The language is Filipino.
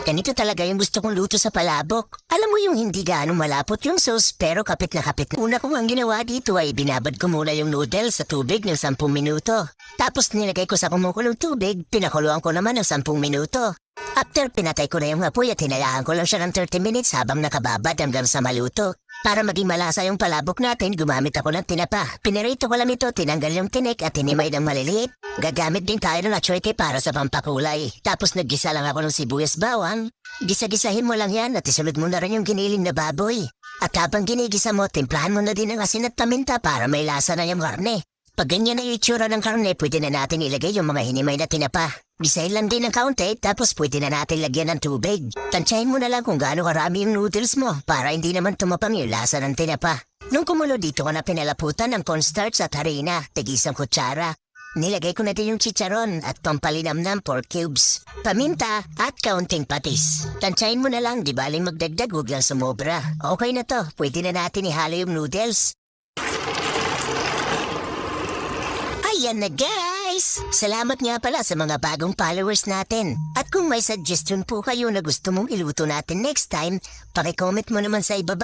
Ganito talaga yung gusto kong luto sa palabok. Alam mo yung hindi gaano malapot yung sauce pero kapit na kapit. Una ko ang ginawa dito ay binabad ko muna yung noodles sa tubig ng 10 minuto. Tapos nilagay ko sa kumukulong tubig, pinakuluan ko naman ng 10 minuto. After pinatay ko na yung apoy at hinayaan ko lang siya ng 30 minutes habang nakababad hanggang sa maluto. Para maging malasa yung palabok natin, gumamit ako ng tinapa. Pinirito ko lang ito, tinanggal yung tinik at tinimay ng maliliit. Gagamit din tayo ng achoyte para sa pampakulay. Tapos naggisa lang ako ng sibuyas bawang. Gisa-gisahin mo lang yan at isunod mo na rin yung giniling na baboy. At habang ginigisa mo, timplahan mo na din ang asin at paminta para may lasa na yung karne. Pag ganyan na yung itsura ng karne, pwede na natin ilagay yung mga hinimay na tinapa. Gisahin lang din ng kaunti, tapos pwede na natin lagyan ng tubig. Tansyahin mo na lang kung gaano karami yung noodles mo para hindi naman tumapang yung lasa ng tinapa. Nung kumulo dito ko na pinalaputan ng cornstarch at harina, tig-isang kutsara. Nilagay ko na din yung chicharon at pampalinam ng pork cubes, paminta at kaunting patis. Tansyahin mo na lang, di baling magdagdag, huwag lang sumobra. Okay na to, pwede na natin ihalo yung noodles. Ayan na guys! Salamat nga pala sa mga bagong followers natin. At kung may suggestion po kayo na gusto mong iluto natin next time, paki-comment mo naman sa ibaba.